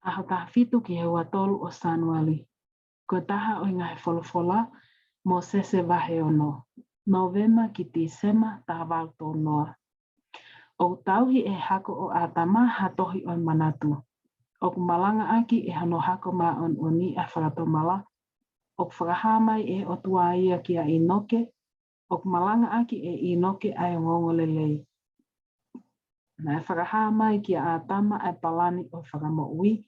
Aho taha fitu ki he watolu o Sanuali. Ko taha o inga he folofola mo sese vahe ono. Novema ki Tisema taha valto noa. O tauhi e hako o atama hatohi o manatu. O kumalanga aki e hano hako ma on oni a whakatomala. O whakahamai e o tuaia ki a inoke. O kumalanga aki e inoke ai ngongolelei. Na e whakahamai ki a atama ai palani o whakamoui.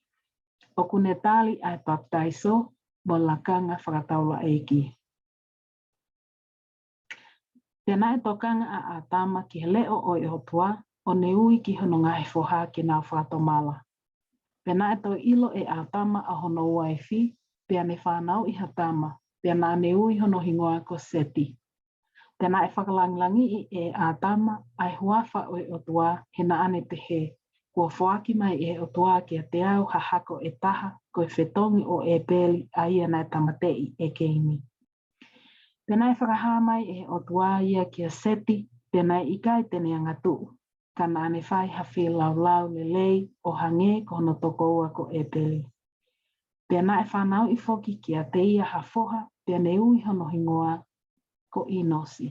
O kunetali ai baptaiso mo lakanga whakataula eiki. Tēnā e tokanga a atama ki he leo o e hotua o ne ui ki hono ngahi whoha ki nā whakatomala. Tēnā e tō ilo e atama a hono uaifi, pēa ne whanau i hatama, pēa nā ne ui hono hingoa ko seti. Tēnā e whakalanglangi i e atama ai huafa o e otua he na ane te he. Kua whoaki mai e o toa ki a te au hahako e taha ko e whetongi o e pēli a ia nai tamatei e keimi. Pēnā e whakahamai e o toa ia ki a seti, pēnā i kai tene angatu. Kana ane whai hawhi lau le lei o hange ko hono toko ua ko e pēli. Pēnā e whanau i whoki ki a te ia hafoha, pēne ui hono hingoa ko inosi.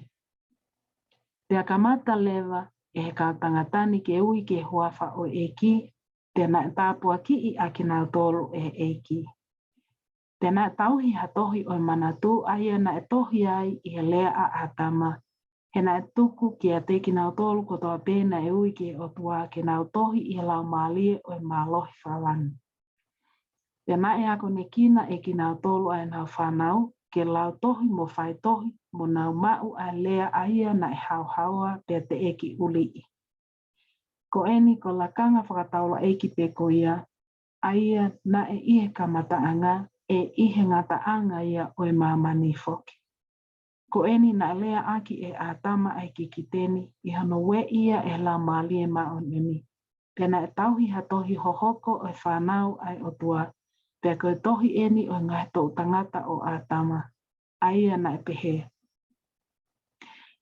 Pēa kamata lewa e he ka tangatani ke ui ke huafa o eki, tēnā e tāpua ki i a ki nau tolu e eki. Tēnā e tauhi hatohi o manatu aia na e tohi ai i he lea a atama. He na e tuku ki a te ki nau tolu ko toa pēna e ui ke o tua ke nau tohi i he lau mālie o e mālohi whawani. Tēnā e ako ne kina e ki nau tolu ai nau whanau, ke lau tohi mo whai tohi, mo nau mau a lea aia na e hau haua pe te eki ulii. Ko eni ko lakanga whakataula eki pe ko ia, aia na e ihe kamataanga e ihe ngataanga ia o e mamani foki. Ko eni na lea aki e atama ai ki kiteni, i hano we ia e la malie maoneni. Pena e tauhi hatohi hohoko o e whanau ai o tua, pe koe tohi eni o ngai tō tangata o atama, aia na e pehe.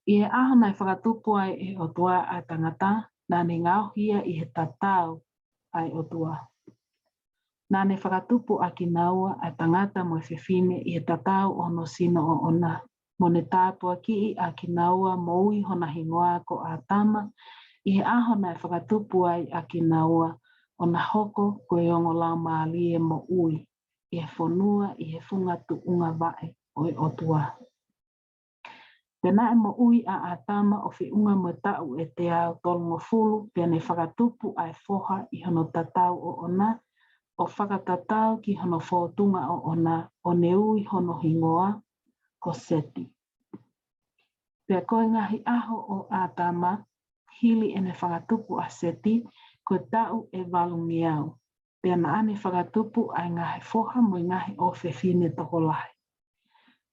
I e aho nai whakatupu ai e o tua a tangata, nā ne ngauhia i he tatau ai o tua. Nā ne whakatupu a ki naua a tangata mo e whiwhine i he tatau o no sino o ona. Mo ne tāpua ki i a ki naua mo ui hona hingoa ko a tama, i he aho nai whakatupu ai a ki naua o na hoko ko e ongo lau maalie mo ui, i he whonua i he whungatu unga vae o e o tua. Pena e mo ui a atama o whi unga mo tau e te au tolungo fulu, pia ne whakatupu ai foha i hono tatau o ona, o whakatatau ki hono whotunga o ona, o ne ui hono hingoa, ko seti. Pea koe ngahi aho o atama, hili e ne whakatupu a seti, ko tau e valungi au. Pea na ane whakatupu ai ngahi foha mo ngahi o whewhine toko lahi.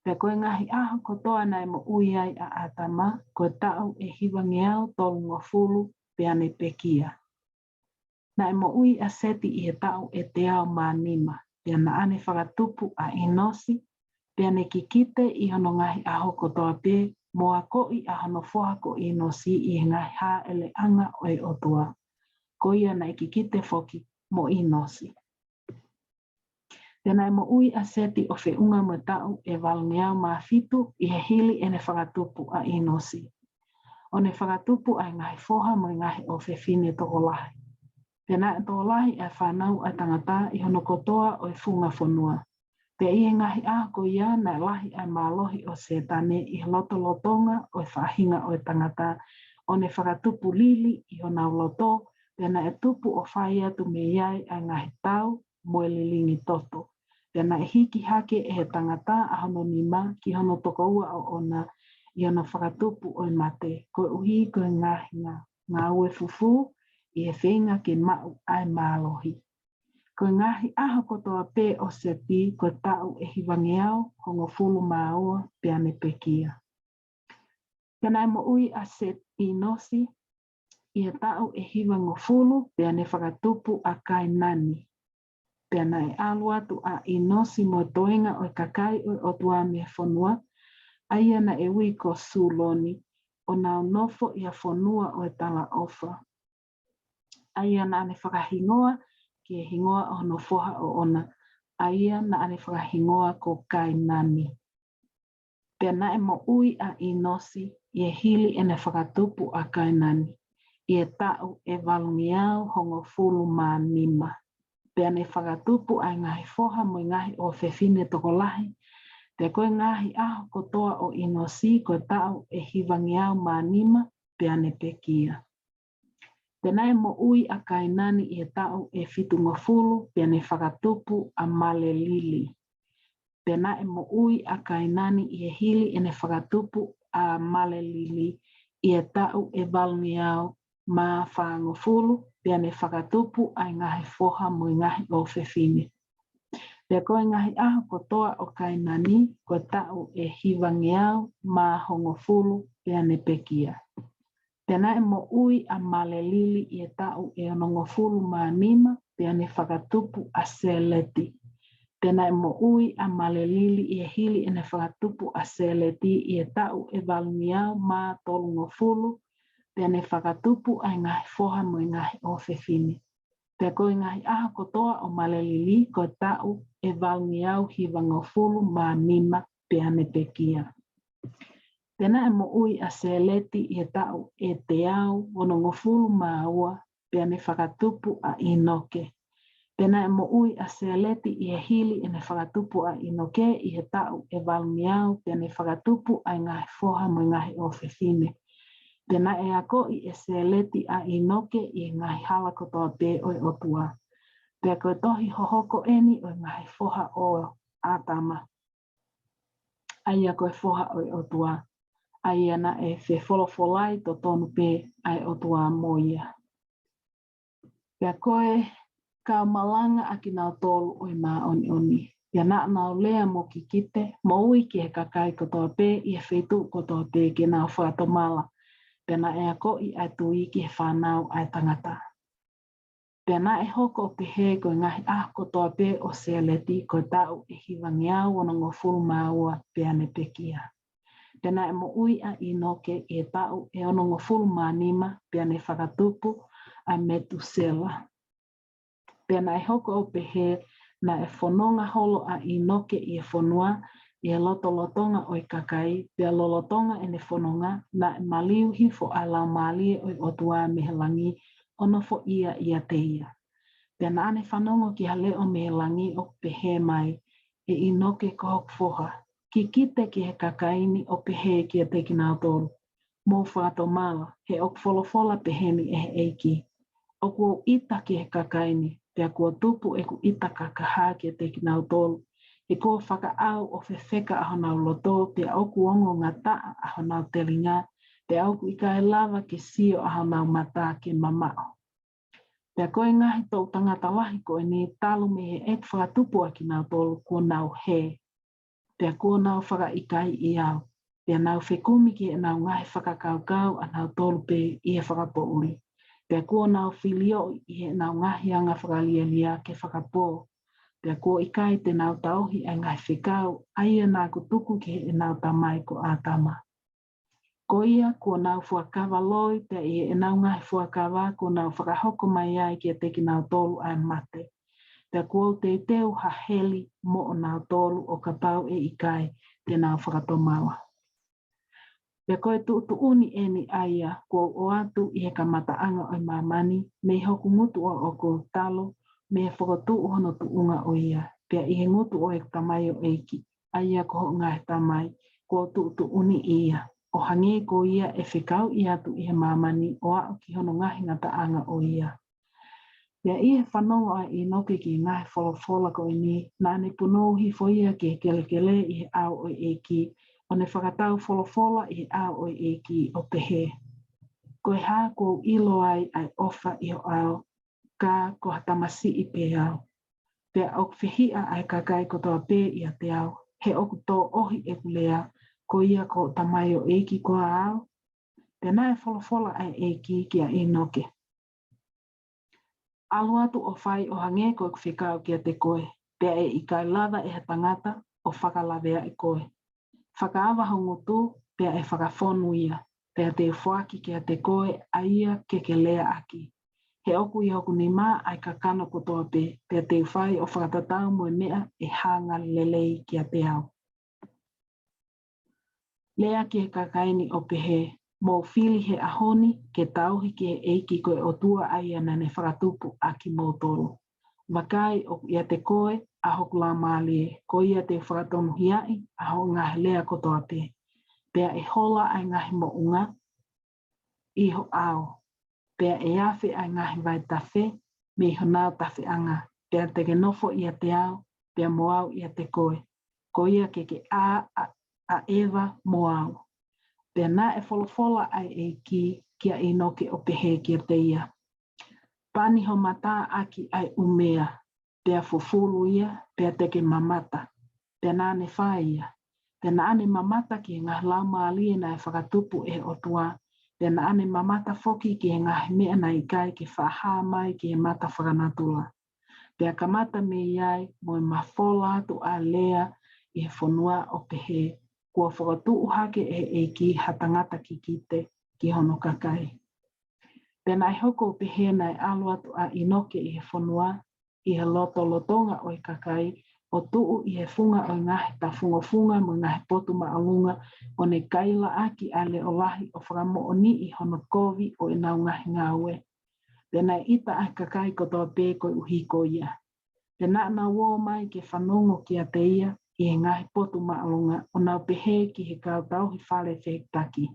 Pea koe ngahi aho kotoa nai mo ui ai a atama, ko tau e hiwangi au tolunga fulu pea ne pekia. Nai mo ui a seti i he tau e te au manima, pea na ane whakatupu a inosi, pea ne kikite i hono ngahi aho kotoa pe, moa koi a hono foha ko inosi i ngahi ha ele anga o e otua. Ko ia nai kikite foki mo inosi. Tēnā mo ui a seti o whiunga mo tau e walngeau mā fitu i he hili e ne whakatupu a inosi. O ne whakatupu ai ngahi foha mo ngahi o whiwhine toko lahi. Tēnā e toko lahi e whanau a tangata i hono kotoa o e whunga whanua. Pea i ngahi a ko ia na lahi ai mālohi o setane i loto lotonga o e whahinga o e tangata o ne whakatupu lili i hona loto, pēnā e tupu o whai atu me iai ai ngahi tau mo e lilingi toto. Pēnā e hiki hake e he tangata a hono nima ki hono toko ua o ona i hono whakatupu o e mate, ko uhi ko ngahi ngā ue fufu i he whenga ke mau ai mālohi. Ko ngahi aho kotoa pē o seti ko tau e hiwangi au hongo fulu māua pēa ne pekia. Pēnā mo ui a set inosi, i he tau e hiwango fulu pēa ne whakatupu a kai nani. Pēna e aluatu a inosi mo toenga o e kakai o tua me whanua, aia na e ui ko suloni o nau nofo i a whanua o e tala ofa. Aia na ane whakahingoa ke hingoa o no foha o ona aia na ane whakahingoa ko kainani. Pea na e mo ui a inosi i hili ene whakatupu a kainani. I tau e valungi au hongo fulu mā nima. Pea ne whakatupu ai ngahi foha mo ngahi o whewhine tokolahi. Pea koe ngahi aho kotoa o inosi ko tau e hivangi au mā nima pea ne pekia. Pena e mo ui a kainani i tau e fitunga fulu pea ne whakatupu a male lili. Pena e mo ui a kainani i hili ene whakatupu a male lili i tau e valungi au mā whango fulu pea ne whakatupu ai ngahi foha mo ngahi o whewhine. Pea koe ngahi aho kotoa o kainani ko tau e hivangi au mā hongo fulu pea ne pekia. Pena e mo ui a male lili i tau e onongo fulu mā nima pea ne whakatupu a seleti. Pena e mo ui a male lili i hili ene whakatupu a seleti i tau e valungi au mā tolungo fulu pea ne whakatupu ai ngahi foha mo ngahi o whewhine. Pea koe ngahi aha kotoa o male lili ko tau e valungi au hivango fulu mā nima pea ne pekia. Pena e mo ui a seleti i tau e te au onongo fulu mā ua pea ne whakatupu a inoke. Pena e mo ui a seleti i hili ene whakatupu a inoke i tau e valungi au pea ne whakatupu ai ngahi foha mo ngahi o whewhine. Pena e ako i e seleti a inoke i ngahi hala kotoa pe oi otua. Pea koe tohi hohoko eni o ngahi foha o atama. Aia koe foha oi otua. Aia na e whe wholofolai to tonu pe ai otua moia. Pea koe ka malanga aki nau tolu oi mā oni oni. Pea na nau lea mo ki kite, mo ui ki he kakai kotoa pe i e whetu kotoa pe ke nau whatomala. Pena e ako i atu i ki he whanau ai tangata. Pena e hoko o pehe koe ngahi kotoa pe o seleti koe tau e hivangi au onongo fulu māua pea ne pekia. Pena e mo ui a inoke e tau e onongo fulu mā nima pea ne whakatupu a metusela. Pena e hoko o pehe na e whanonga holo a inoke i e whanua i e lotolotonga o i kakai, pea lolotonga e ne whanonga na e maliu hifo a lau malie o i otua mehelangi ono fo ia te ia. Pea na ane whanonga ki hale o mehelangi o pehe mai e inoke kohok foha. Ki kite ki he kakaini o pehe ki a teki nau tolu. Mō whatomala he ok wholofola peheni e he eiki. O kua ita ki he kakaini, pea kua tupu e ku ita kakaha ki a teki nau tolu. E kua whakaau o whewheka aho nau loto, pea oku ongo ngā taa aho nau telinga, pea oku ika e lava ke sio aho nau mata ke mamao. Pea koe ngahi tau tangata lahi koe ni talu me he ek whakatupu aki nau tolu kua nau he. Pea kua nau whakaikai i au. Pea nau whekumi ki e nau ngahi whakakaukau a nau tolu pe i e whakapouri. Pea kua nau whilio i e nau ngahi anga whakalialia ke whakapō. Pea kua ikai te nau tauhi a ngai whikau, aia nā kutuku ki e nau tamai ko ātama. Ko ia kua nau whakawa loi, pea i e nau ngahi whakawa, kua nau whakahoko mai ai ki a teki nau tolu a mate. Pea kua te teu ha heli mo o nau tolu o ka pau e ikai te nau whakatomawa. Pea koe tuuni eni aia, kua o atu i he kamataanga o mamani, me hoku ngutu o ko talo, me he whakatu hono tuunga o ia. Pea i he ngutu o e tamai o eiki, aia ko ngai tamai, kua tuuni ia. O hange ko ia e whikau i atu i he mamani o a ki hono ngahi ngataanga o ia. Pea i he whanongo a i noke ki ngahi wholofola ko ini, nā ne punohi fo ia ki he kelekele i he au o eiki, o ne whakatau wholofola i he au o eiki o pehe. Koe hā ko ilo ai ofa i ho au, ka ko hatamasi i pe au. Pea ok whihia ai kakai kotoa pe i a te au, he oku tō ohi e kulea, ko ia ko tamai o eiki ko a au. Pea nā e wholofola ai eiki ki a inoke. Alu atu o whai o hange koe whikau ki a te koe, pea e ikai lava e he tangata o whakalawea e koe. Whakaawa hongutu, pea e whakawhonu ia, pea te whaki ki a te koe a ia ke lea aki. He oku I hoku ni mā ai ka kano kotoa pe te whai o whakatatau mo mea hanga lelei ki a te au. Lea ki he kakaini o pehe mo whili he ahoni ke tauhi ki he eiki koe o tua ai ana ne whakatupu a ki mō toro. Makai o ia te koe a hoku la mālie, ko ia te whakatonu hiai a ho ngahi lea kotoa pe. Pea e hola ai ngahi mo unga iho ao. Pea e awhi ai ngahi vai tawhi me iho nāu tawhi anga. Pea te genofo ia te au, pea mo au ia te koe. Ko ia ke a ewa mo au. Pea nā e wholofola ai e kia inoke o pehe kia te ia. Pani ho mata aki ai umea. Pea fufulu ia, pea teke mamata. Pea nāne whai ia. Pea nāne mamata ki ngā lau maalie na e whakatupu e otua. Pea nāne mamata foki ki ngā mea na I kai ki whaha mai ki mata whakanatula. Pea kamata me iai mo mawhola atu a lea I he whanua o pehe. Kua whakatuu hake e ki hatangata ki kite ki hono kakai. Pena I hoko pehe nei alu atu a inoke I he whanua I he lotonga o I kakai o tuu I he funga o ngahi ta funga mo ngahi potu maalunga o ne kaila aki ale o lahi o whakamo o ni I hono kovi o nau ngahi ngawe. Pena ita a kakai kotoa pe koe uhiko ia. Pena na wo mai ke whanongo ki a te ia I he ngahi potu maalunga o nau pehe ki he kautau hi whale whektaki.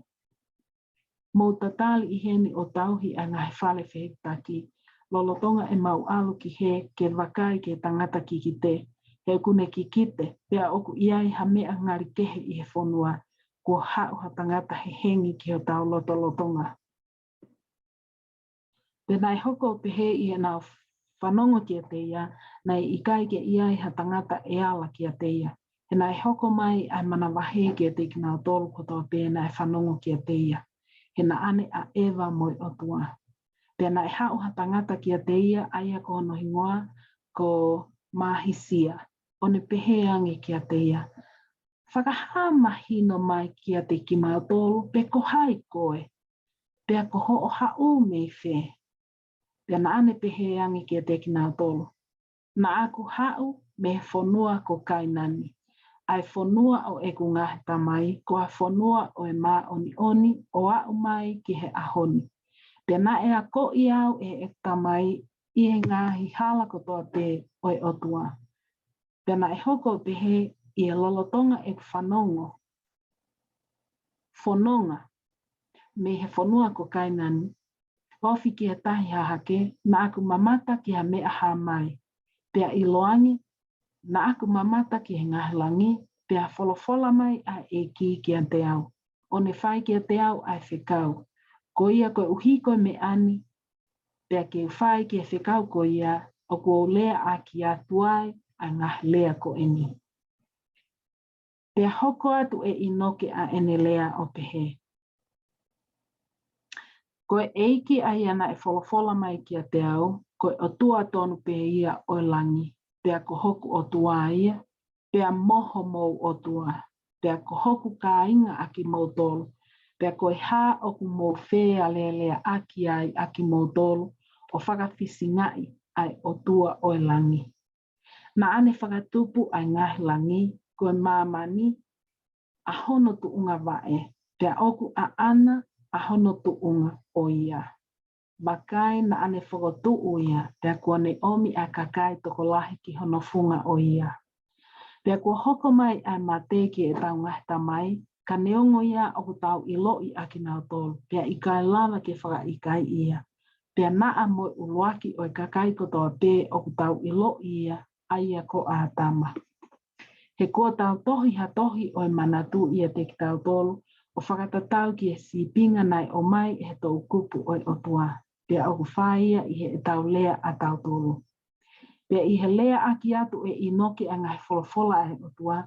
Mō tatali I heni o tauhi a ngahi whale whektaki, lolotonga e mau alu ki he ke wakai ke tangata ki te, he kune ki kite, pea oku iai ha mea ngari kehe I he whonua, ko hau ha tangata he hengi ki o tau lotolotonga. Pena I hoko pehe I he nau whanongo ki a te ia, nei I kai ke iai ha tangata e ala ki a te ia. He nai hoko mai ai mana wahe ki a te ki nau tolu kotoa pēna e whanongo ki a te ia. He na ane a ewa moi o tua. Pena e hau ha tangata ki a te ia aia ko no hingoa ko mahisia. O ne pehe ange ki a te ia. Whakaha mahino mai ki a te ki mau tolu pe ko hai koe. Pea ko ho o hau me whe. Pena ane pehe ange ki a te ki nau tolu. Na aku hau me whonua ko kainani. Ai whonua o eku ngahi tamai, ko a whonua o e mā oni o au mai ki he ahoni. Pena e a ko I au e tamai I he ngahi hala kotoa te o e otua. Pena e hoko pehe I e lolotonga e whanongo. Whanonga me he whonua ko kainani. Ofi ki he tahi hahake, na aku mamata ki ha mea ha mai. Pea I loangi, na aku mamata ki he ngahi langi, pea wholofola mai a e ki a te au. O ne whai ki a te au ai whekau. Ko ia koe uhiko me ani, pea ke whai ki a whekau ko ia, o ko lea a ki a tuai a ngahi lea ko eni. Pea hoko atu e inoke a ene lea o pehe. Koe eiki ai ana e wholofola mai ki a te au, koe o tua tonu pe ia o langi, pea ko hoku o tua ia, pea moho mou o tua, pea ko hoku ka inga aki mou tolu, pea koe hā oku mou whea lelea aki ai aki mou tolu, o whakawhisi ngai ai o tua o langi. Na ane whakatupu ai ngahi langi, koe māmani, a hono tu unga wae, pea oku a ana, a hono tu unga o ia. Makai na ane whakatuu ia, pea kua ne omi a kakai toko lahi ki hono funga o ia. Pea kua hoko mai ai mate ki e tau ngahi tamai, ka neongo ia oku tau iloi a ki nau tolu, pea I kai lava ke whaka I kai ia. Pea naa moi uluaki o kakai kotoa pe oku tau iloi ia, aia ko a tama. He kua tau tohi ha tohi o manatu ia te ki tau tolu, o whakatatau ki e sipinga nai o mai e he tau kupu o otua. Pea oku whaia I he tau lea a tau tolu. Pea I he lea aki atu e inoke a ngai wholofola e otua,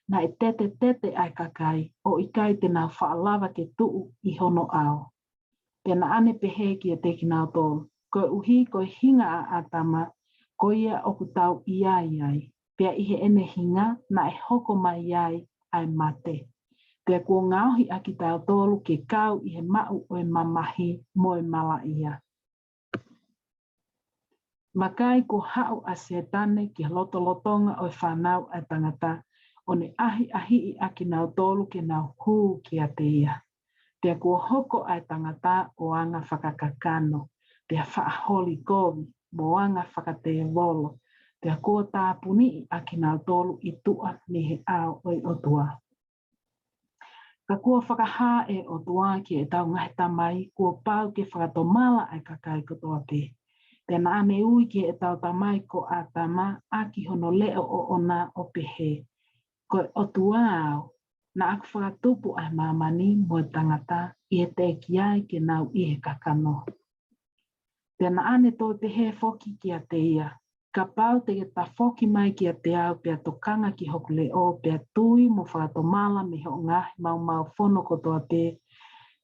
na e tete ai kakai, o I kai te nau whaalawa ke tuu I hono ao. Pea na ane pehe ki e te ki nau tolu, koe uhi koe hinga a atama, ko ia oku tau iai ai. Pea I he ene hinga na e hoko mai iai ai mate. Pea kua ngauhi a ki tau tolu ke kau I he mau o e mamahi mo e mala ia. Makai ko hau a setane ki lotonga o whanau a tangata o ne ahi I aki nau tolu ke nau hū ki a te ia. Te kua hoko a tangata o anga whakakakano, te whaaholi kovi, mo anga whakate volo, te kua tāpuni aki nau tolu I tua ni he ao oi o tua. Ka kua whakahā e o tua ki e tau ngahi tamai, kua pau ke whakatomala ai kakai kotoa pe. Tēnā ane ui ki e tau tamai ko a tama aki hono leo o ona o pehe. Ko o tuao, na aku whakatupu ai mamani mo tangata I e te ki ai ke nau I he kakano. Tēnā ane tō te he foki ki a te ia. Ka pau te ta foki mai ki a te au pia tokanga ki hoku leo pia tui mo whakatomala me ho ngahi mau whono kotoa pe.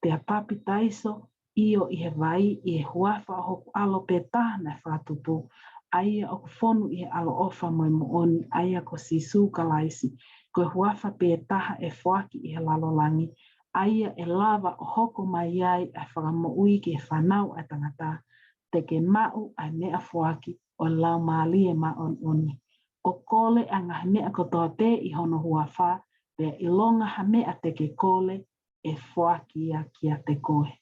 Pia papi taiso. Io I he vai I he huafa hoku alo pe tahana whatupu. Aia o whonu I he alo ofa moi mooni. Aia ko sisu kalaisi. Ko huafa pe taha e whaki I he lalolangi. Aia e lava o hoko mai ai a whakamo ui ki he whanau a tangata. Te ke mau a mea whaki o lau maali e ma on oni. O kole a ngah mea kotoa pe I hono huafa. Pea ilonga ha mea te ke kole e whaki a ki a te koe.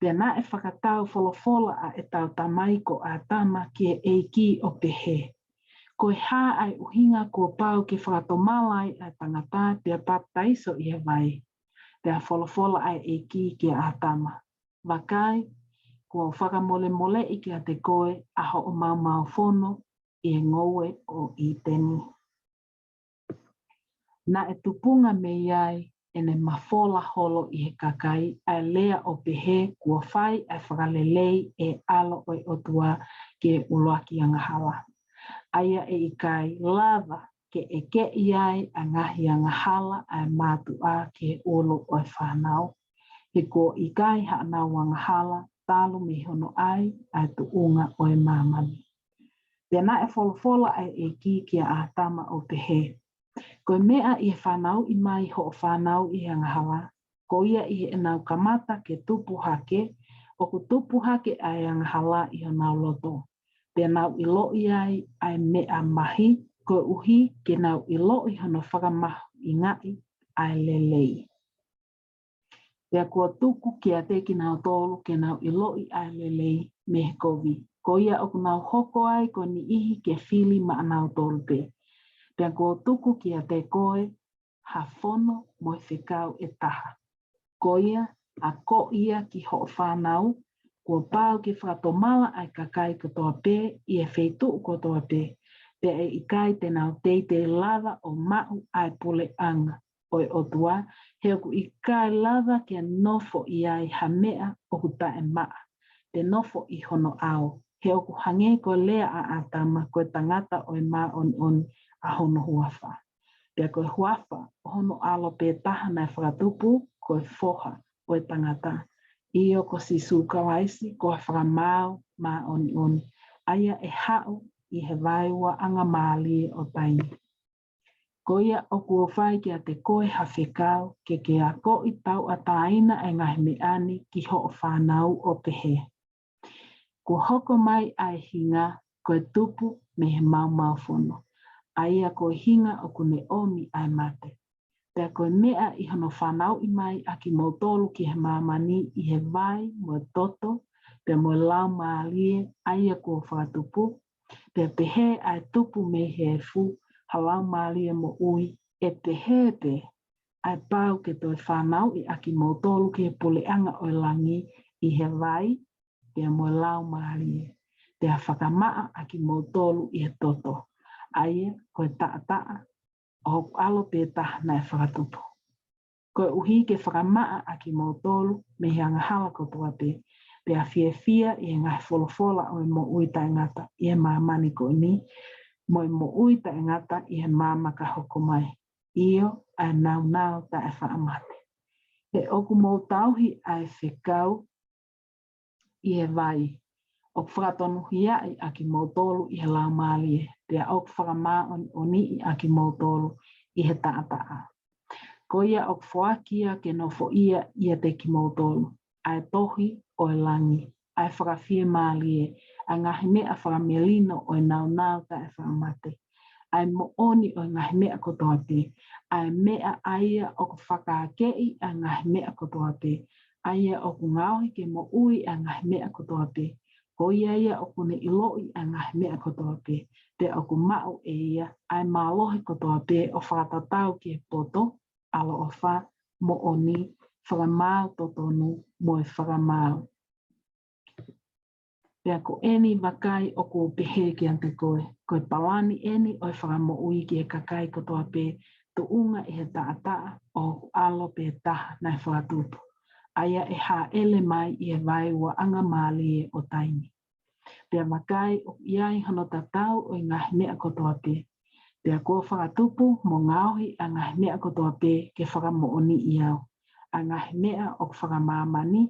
Pena e whakatau wholofola a e tau tamai ko a tama ki e eiki o pehe. Ko e hā ai uhinga ko pau ki whakatomalai a tangata pia paptaiso I he vai. Pea wholofola ai eiki ki a tama. Wakai, ko whakamole mole I ki a te koe a ho o mau whono I e ngoe o I teni. Na e tupunga me iai ene mafola holo I he kakai a lea o pehe kua whai a whakalelei e alo oi o tua ke uloaki angahala. Aia e ikai lava ke e ke iai a ngahi angahala a mātu a ke olo oi whanau. He ko ikai haanau angahala talu me hono ai a tuunga oi mamani. Tēnā e wholofola ai e ki a tama o pehe. Ko mea I whanau I mai ho whanau I angahala, ko ia I e nau kamata ke tupu hake, o ku tupu hake ai angahala I nau loto. Pea nau I loi ai mea mahi, ko uhi ke nau I loi hono whakamahu I ngai ai lelei. Pea kua tuku ki a te ki nau tolu ke nau I loi ai lelei me he kovi. Ko ia o ku nau hoko ai ko ni ihi ke whili ma nau tolu pe. Pea ko tuku ki a te koe, ha whono mo whikau e taha. Ko ia, a ko ia ki ho whanau, ko pau ki whakatomala ai kakai kotoa pe, I e wheitu kotoa pe, pea e ikai te nau te lava o mau ai pule anga. Oi o tua, heo ku ikai lava ki a nofo I ai ha mea o ku tae maa, te nofo I hono ao. Heo ku hange ko lea a atama koe tangata oi maa on a hono huafa. Pea koe huafa, hono alo pe tahana e whakatupu, koe foha, koe tangata. Io ko si sukawaisi, koe whakamau, ma on. Aia e hao, I he vaiwa anga maali o taini. Ko ia o kua whai ki a te koe hawhekau, ke a ko I tau a taina e ngahi meani ki ho o whanau o pehe. Ko hoko mai ai hinga, koe tupu me he mau whono. Aia ko hinga o kune omi ai mate. Pea koe mea I hono whanau I mai a ki mo tolu ki he mamani I he vai mo toto, pea mo lau maalie aia ko whakatupu, pea pehe ai tupu me he fu, halau maalie mo ui, e pehe pe, ai pau ke toi whanau I a ki mo tolu ki he puleanga o langi I he vai, pea mo lau maalie, pea whakamaa a ki mo tolu I he toto. Aia, koe taa, o alo pe tahana e whakatupu. Koe uhi ke whakamaa a ki mo tolu, me he angahala kotoa pe, pea fia I ngai wholofola o mo uita ngata, I he mamani ko ni, mo uita ngata I he mamaka hoko mai. Io, ai nau ta e whaamate. He oku mo tauhi ai whekau, I he vai. O whakatonu hiai a ki mo tolu I he lau maalie. Pea ok whakamā o ni I a ki mo tolu I he taataa. Ko ia ok whakia ke no fo ia I a te ki mo tolu. Ai tohi o langi. ai whakawhia mālie, a ngahi mea whakamelino o nau ta e whakamate. Ai mooni o ngahi mea kotoa te, ai mea aia o ku whakaakei a ngahi mea kotoa te, aia o ku ngauhi ke mo ui a ngahi mea kotoa te, ko ia o kune iloi a ngahi mea kotoa te, te o ku mau e ia, ai mālohi kotoa te o whakatatau ki e poto, alo o wha mooni, whakamau totonu mo e whakamau. Pea ko eni wakai o ko pehe ki ante koe. Koe palani eni o e whakamo ui ki e kakai kotoa pe tu unga i he taa o alo pe taha nai whakatupu. Aia e ha ele mai i e vai ua anga mālie o taimi. Pea wakai o iai hano tatau o i ngahi mea kotoa pe. Pea ko whakatupu mo ngauhi a ngahi mea kotoa pe ke whakamo oni i au. A ngahi mea o whakamamani,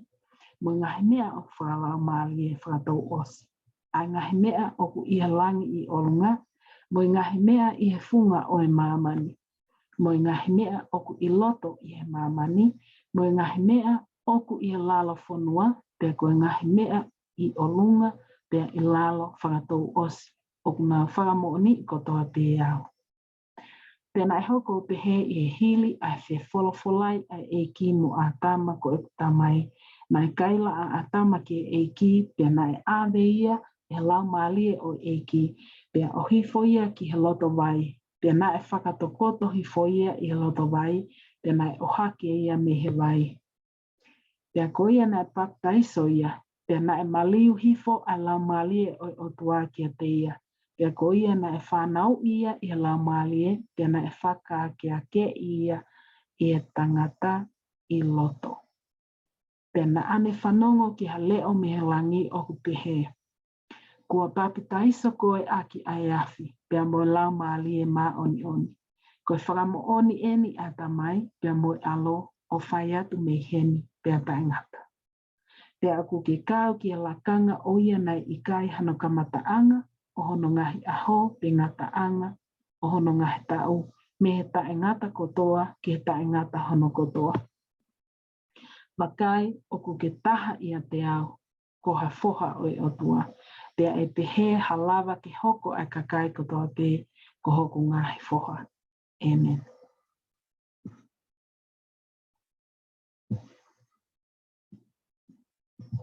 mo ngahi mea o whakalau māli e whakatau osi. A ngahi mea o ku iha langi i olunga, mo ngahi mea i he funga o e mamani. Mo ngahi mea o ku iloto i he mamani, mo ngahi mea o ku iha lalo whanua, pea ko ngahi mea i olunga, pea i lalo whakatau osi. O ku ngā whakamooni i kotoa pe au. Pena e hoko pehe i he hili a whe wholofolai a e ki mo a tama ko e tamai. Nai kaila a atama ki e ki, pia nai awe ia, e lau maalie o e ki, pia o hifo ia ki he loto vai, pia nai whakatokoto hifo ia i he loto vai, pia nai o hake ia me he vai. Pia ko ia nai paktaiso ia, pia nai maliu hifo a lau maalie o tua ki a te ia, pia ko ia nai whanau ia i he lau maalie, pia nai whakake ia i e tangata i loto. Pena ane whanongo ki ha leo me he langi o ku pehe. Kua papitaiso koe aki ai afi, pia mo lau maali e maa oni oni. Koe whakamo oni eni a tamai, pia mo alo o whai atu me heni, pia taingata. Pia aku ke kau ki a lakanga o ia nei i kai hano kamataanga, o hono ngahi aho, pe ngataanga, o hono ngahi tau, me he taingata kotoa, ki he taingata hono kotoa. Makai o ku ke taha ia te au, ko ha foha o e otua. Pea e pehe halawa ke hoko a kakai kotoa pe, ko hoko ngahi foha. Amen.